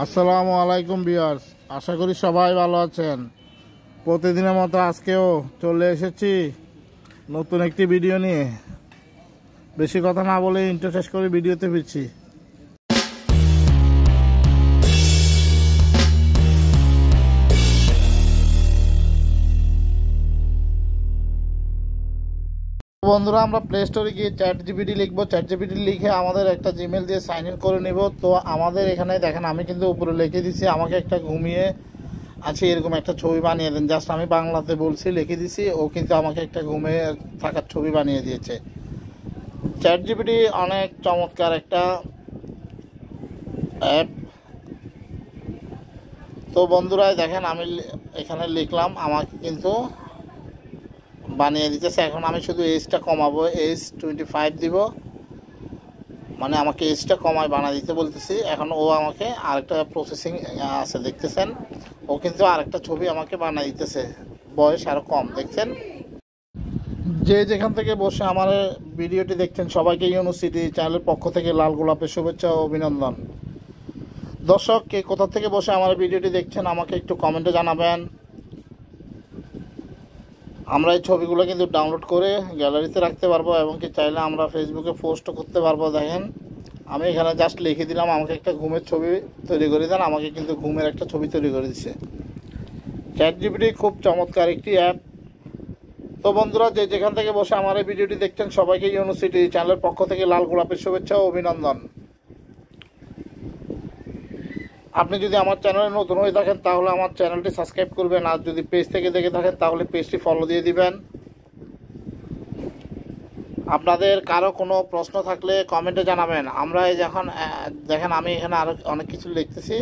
আসসালামু আলাইকুম ভিউয়ার্স, আশা করি সবাই ভালো আছেন। প্রতিদিনের মতো আজকেও চলে এসেছি নতুন একটি ভিডিও নিয়ে। বেশি কথা না বলে ইন্ট্রো শেষ করে ভিডিওতে ফিরছি। বন্ধুরা, আমরা প্লে স্টোরে গিয়ে চ্যাট জিপিটি লিখবো। চ্যাট জিপিটি লিখে আমাদের একটা জিমেল দিয়ে সাইন ইন করে নিব। তো আমাদের এখানে দেখেন, আমি কিন্তু উপরে লিখে দিছি আমাকে একটা ঘুমিয়ে আছে এরকম একটা ছবি বানিয়ে দেন। জাস্ট আমি বাংলাতে বলছি, লিখে দিছি, ও কিন্তু আমাকে একটা ঘুমিয়ে থাকার ছবি বানিয়ে দিয়েছে। চ্যাট জিপিটি অনেক চমৎকার একটা অ্যাপ। তো বন্ধুরা দেখেন, আমি এখানে লিখলাম, আমাকে কিন্তু বানিয়ে দিতেছে। এখন আমি শুধু এজটা কমাবো, এজ 25 দিব, মানে আমাকে এজটা কমায় বানিয়ে দিতে বলতেছি। এখন ও আমাকে আরেকটা প্রসেসিং আছে, দেখতেছেন, ও কিন্তু আরেকটা ছবি আমাকে বানিয়ে দিতেছে, বয়স আরও কম। দেখছেন, যে যেখান থেকে বসে আমার ভিডিওটি দেখছেন সবাইকে ইউনিভার্সিটি চ্যানেলের পক্ষ থেকে লাল গোলাপের শুভেচ্ছা ও অভিনন্দন। দর্শক, কে কোথা থেকে বসে আমার ভিডিওটি দেখছেন আমাকে একটু কমেন্টে জানাবেন। আমরা এই ছবিগুলো কিন্তু ডাউনলোড করে গ্যালারিতে রাখতে পারবো এবং কি চাইলে আমরা ফেসবুকে পোস্টও করতে পারবো। দেখেন, আমি এখানে জাস্ট লিখে দিলাম আমাকে একটা ঘুমের ছবি তৈরি করে দেন, আমাকে কিন্তু ঘুমের একটা ছবি তৈরি করে দিচ্ছে। চ্যাট জিপিটি খুব চমৎকার একটি অ্যাপ। তো বন্ধুরা, যে যেখান থেকে বসে আমার এই ভিডিওটি দেখছেন সবাইকে ইউনিভার্সিটি চ্যানেলের পক্ষ থেকে লাল গোলাপের শুভেচ্ছা ও অভিনন্দন। আপনি যদি আমার চ্যানেলে নতুন হয়ে থাকেন তাহলে আমার চ্যানেলটি সাবস্ক্রাইব করবেন, আর যদি পেজ থেকে দেখে থাকেন তাহলে পেজটি ফলো দিয়ে দিবেন। আপনাদের কারো কোনো প্রশ্ন থাকলে কমেন্টে জানাবেন। আমরা এই যখন দেখেন, আমি এখানে আরও অনেক কিছু লিখতেছি।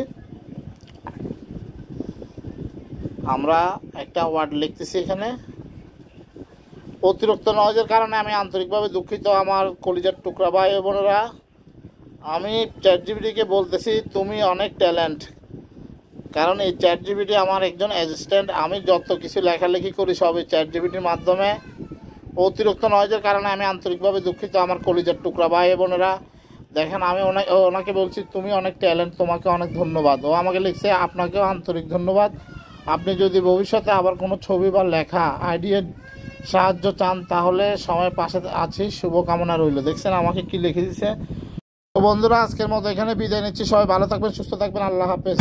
আমরা একটা ওয়ার্ড লিখতেছি এখানে। অতিরিক্ত নয়েজের কারণে আমি আন্তরিকভাবে দুঃখিত আমার কলিজার টুকরা ভাই বোনেরা। আমি চ্যাট জিপিটিকে বলতেছি তুমি অনেক ট্যালেন্ট, কারণ এই চ্যাট জিপিটি আমার একজন অ্যাসিস্ট্যান্ট। আমি যত কিছু লেখালেখি করি সব এই চ্যাট জিপিটির মাধ্যমে। অতিরিক্ত নয়েজের কারণে আমি আন্তরিকভাবে দুঃখিত আমার কলিজার টুকরা ভাই বোনেরা। দেখেন, আমি ওনাকে বলছি তুমি অনেক ট্যালেন্ট, তোমাকে অনেক ধন্যবাদ। ও আমাকে লিখছে আপনাকেও আন্তরিক ধন্যবাদ। আপনি যদি ভবিষ্যতে আবার কোনো ছবি বা লেখা আইডিয়ার সাহায্য চান তাহলে সময় পাশে আছি, শুভকামনা রইল। দেখছেন আমাকে কি লিখে দিচ্ছে। তো বন্ধুরা, আজকের মতো এখানে বিদায় নিচ্ছি। সবাই ভালো থাকবেন, সুস্থ থাকবেন, আল্লাহ হাফেজ।